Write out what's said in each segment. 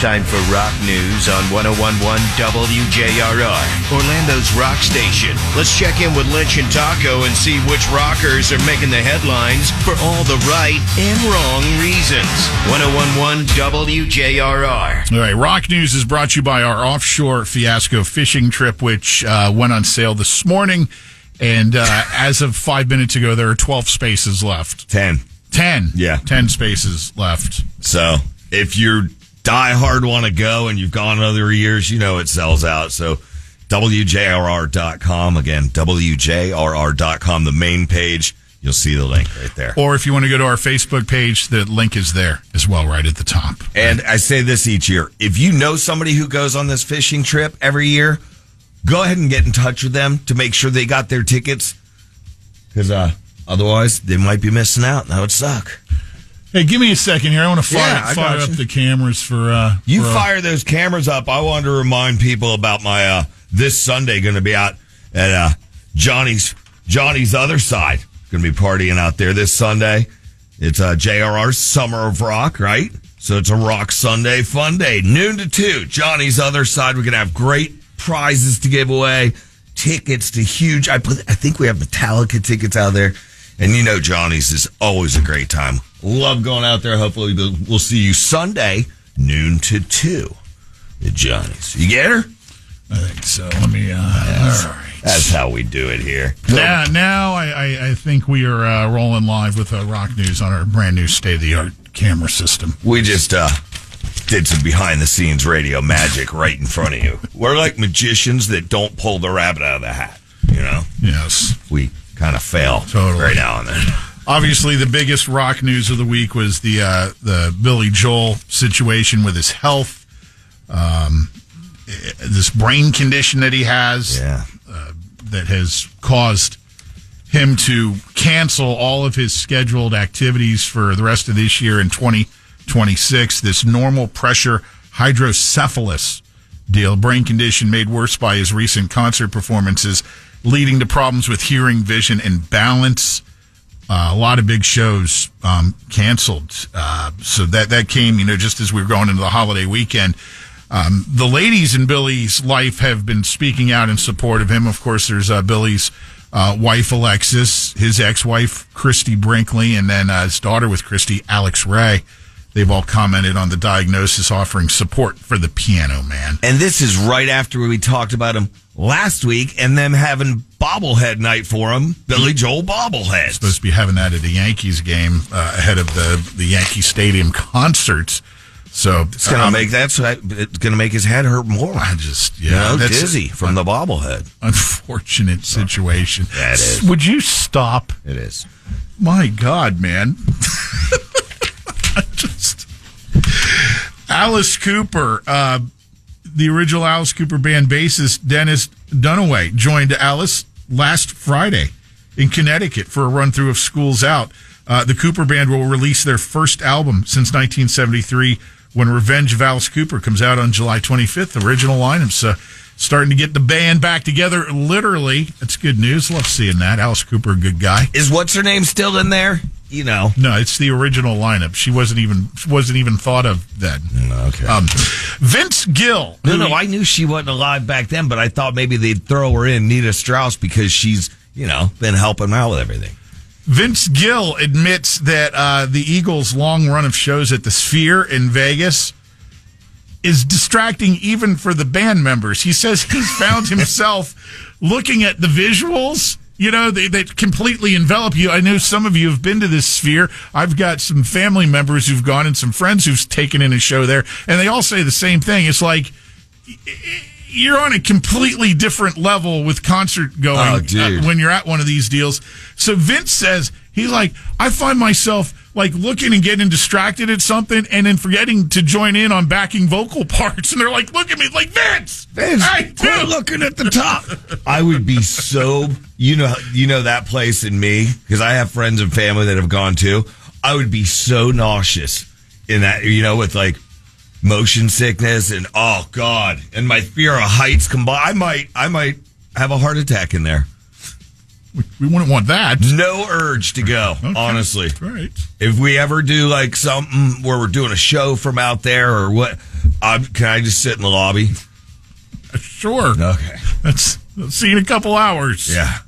time for rock news on 101.1 WJRR, Orlando's rock station. Let's check in with Lynch and Taco and see which rockers are making the headlines for all the right and wrong reasons. 101.1 WJRR. All right, rock news is brought to you by our offshore fiasco fishing trip, which went on sale this morning. And as of 5 minutes ago, there are 12 spaces left. 10. 10. Yeah. 10 spaces left. So if you're diehard want to go and you've gone other years, you know it sells out. So WJRR.com. Again, WJRR.com, the main page. You'll see the link right there. Or if you want to go to our Facebook page, the link is there as well, right at the top. And I say this each year. If you know somebody who goes on this fishing trip every year, go ahead and get in touch with them to make sure they got their tickets. Because otherwise, they might be missing out. That would suck. Hey, give me a second here. I want to fire up you. the cameras for... fire those cameras up. I wanted to remind people about my this Sunday going to be out at Johnny's Other Side. Going to be partying out there this Sunday. It's JRR's Summer of Rock, right? So it's a Rock Sunday fun day. Noon to 2, Johnny's Other Side. We're going to have great prizes to give away. Tickets to huge... I think we have Metallica tickets out there. And you know Johnny's is always a great time. Love going out there. Hopefully we'll see you Sunday, noon to 2 at Johnny's. You get her? I think so. Let me... all right. That's how we do it here. Now I think we are rolling live with rock news on our brand new state-of-the-art camera system. We just did some behind-the-scenes radio magic right in front of you. We're like magicians that don't pull the rabbit out of the hat, you know? Yes. We kind of fail right now and then. Obviously, the biggest rock news of the week was the Billy Joel situation with his health, this brain condition that he has that has caused him to cancel all of his scheduled activities for the rest of this year in 2026. This normal pressure hydrocephalus deal, brain condition made worse by his recent concert performances, leading to problems with hearing, vision, and balance. A lot of big shows canceled. So that came, just as we were going into the holiday weekend. The ladies in Billy's life have been speaking out in support of him. Of course, there's Billy's wife, Alexis, his ex-wife, Christy Brinkley, and then his daughter with Christy, Alex Ray. They've all commented on the diagnosis, offering support for the Piano Man. And this is right after we talked about him last week and them having bobblehead night for him, Billy Joel bobbleheads. Supposed to be having that at the Yankees game ahead of the Yankee Stadium concerts. So it's going to make his head hurt more. That's dizzy from the bobblehead. Unfortunate situation. That is. Would you stop? It is. My God, man. Alice Cooper, the original Alice Cooper band bassist Dennis Dunaway joined Alice last Friday in Connecticut for a run-through of Schools Out. The Cooper band will release their first album since 1973 when Revenge of Alice Cooper comes out on July 25th. The original lineup's starting to get the band back together, literally. That's good news. Love seeing that. Alice Cooper, a good guy. Is what's-her-name still in there? No, it's the original lineup. She wasn't even thought of then. Okay. Vince Gill. No, I knew she wasn't alive back then, but I thought maybe they'd throw her in, Nita Strauss, because she's, been helping out with everything. Vince Gill admits that the Eagles' long run of shows at the Sphere in Vegas is distracting even for the band members. He says he's found himself looking at the visuals. They completely envelop you. I know some of you have been to this Sphere. I've got some family members who've gone and some friends who've taken in a show there, and they all say the same thing. It's like you're on a completely different level with concert going when you're at one of these deals. So Vince says, he's like, I find myself like looking and getting distracted at something and then forgetting to join in on backing vocal parts. And they're like, look at me, like, Vince, quit looking at the top. I would be so, that place in me, because I have friends and family that have gone too. I would be so nauseous in that, with like motion sickness and, oh God, and my fear of heights combined. I might have a heart attack in there. We wouldn't want that. No urge to go, honestly. Right. If we ever do like something where we're doing a show from out there or what, Can I just sit in the lobby? Sure. Okay. Let's see you in a couple hours. Yeah.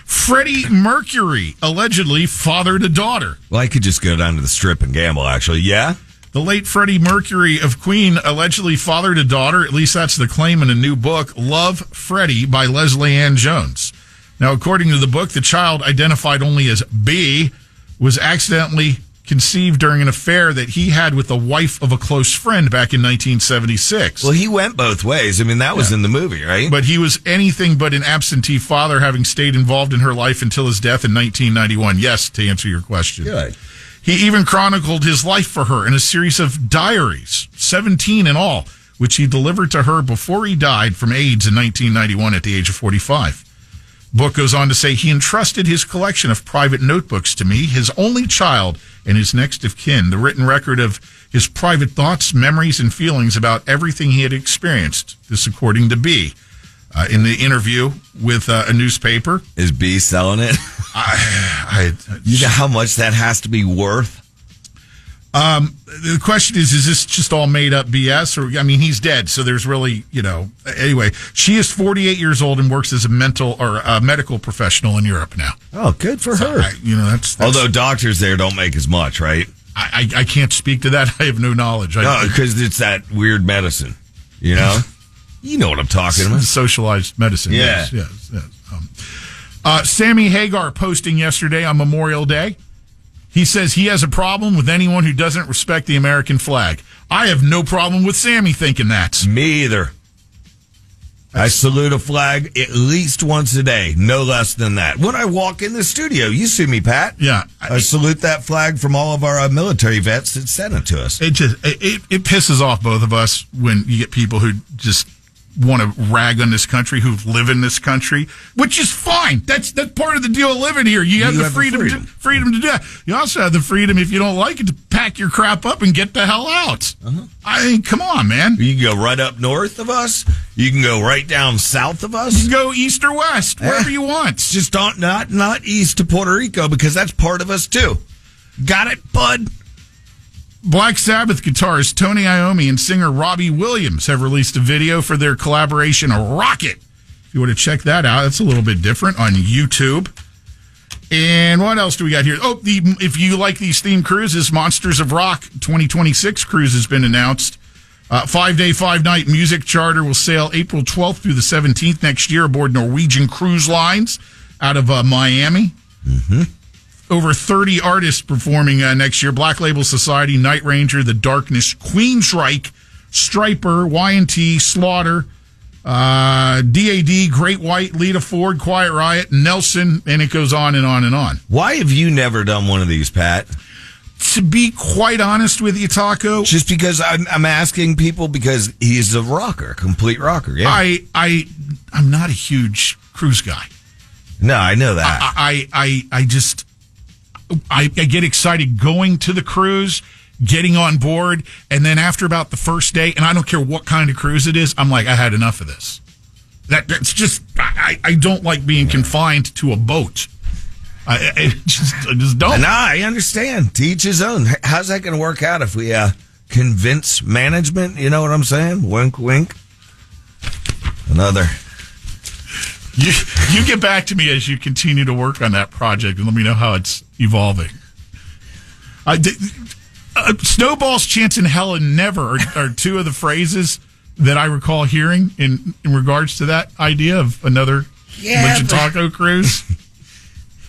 Freddie Mercury allegedly fathered a daughter. Well, I could just go down to the strip and gamble, actually. Yeah? The late Freddie Mercury of Queen allegedly fathered a daughter. At least that's the claim in a new book, Love, Freddie, by Leslie Ann Jones. Now, according to the book, the child, identified only as B, was accidentally conceived during an affair that he had with the wife of a close friend back in 1976. Well, he went both ways. I mean, that was in the movie, right? But he was anything but an absentee father, having stayed involved in her life until his death in 1991. Yes, to answer your question. Good. He even chronicled his life for her in a series of diaries, 17 in all, which he delivered to her before he died from AIDS in 1991 at the age of 45. Book goes on to say he entrusted his collection of private notebooks to me, his only child and his next of kin, the written record of his private thoughts, memories, and feelings about everything he had experienced. This according to B. In the interview with a newspaper. Is B selling it? You know how much that has to be worth? The question is this just all made up BS? Or, I mean, he's dead, so there's really, anyway, she is 48 years old and works as a medical professional in Europe now. Oh, good for her. That's although doctors there don't make as much, right? I can't speak to that. I have no knowledge. No, because it's that weird medicine, You know what I'm talking about. Socialized medicine. Yeah. Yes. Sammy Hagar posting yesterday on Memorial Day. He says he has a problem with anyone who doesn't respect the American flag. I have no problem with Sammy thinking that. Me either. I salute a flag at least once a day, no less than that. When I walk in the studio, you see me, Pat. Yeah. I salute that flag from all of our military vets that sent it to us. It pisses off both of us when you get people who just want to rag on this country, who live in this country, which is fine. That's part of the deal of living here. You have the freedom to do that. You also have the freedom, if you don't like it, to pack your crap up and get the hell out. Uh-huh. I mean, come on, man. You can go right up north of us. You can go right down south of us. You can go east or west, wherever you want. Just not east to Puerto Rico, because that's part of us too. Got it, bud? Black Sabbath guitarist Tony Iommi and singer Robbie Williams have released a video for their collaboration, Rocket. If you want to check that out, that's a little bit different on YouTube. And what else do we got here? Oh, if you like these themed cruises, Monsters of Rock 2026 cruise has been announced. 5-day, 5-night music charter will sail April 12th through the 17th next year aboard Norwegian Cruise Lines out of Miami. Mm-hmm. Over 30 artists performing next year. Black Label Society, Night Ranger, The Darkness, Queensryche, Striper, Y&T, Slaughter, DAD, Great White, Lita Ford, Quiet Riot, Nelson, and it goes on and on and on. Why have you never done one of these, Pat? To be quite honest with you, Taco, just because I'm asking people, because he's a rocker, complete rocker. Yeah, I'm not a huge cruise guy. No, I know that. I get excited going to the cruise, getting on board, and then after about the first day, and I don't care what kind of cruise it is, I'm like, I had enough of this. That's just, I don't like being confined to a boat. I just don't. No, I understand. To each his own. How's that going to work out if we convince management? You know what I'm saying? Wink, wink. Another. You get back to me as you continue to work on that project and let me know how it's evolving. Snowball's Chance in Hell and Never are two of the phrases that I recall hearing in regards to that idea of another Lynch Taco cruise.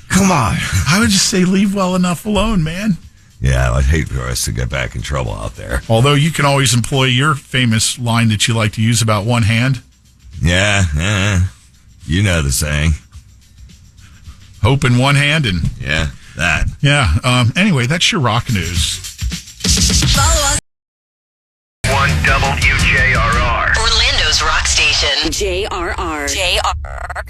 Come on. I would just say leave well enough alone, man. Yeah, I'd hate for us to get back in trouble out there. Although you can always employ your famous line that you like to use about one hand. Yeah. You know the saying. Hope in one hand and... Yeah, that. Yeah. Anyway, that's your rock news. Follow us. 1 WJRR. Orlando's rock station. JRR. JRR.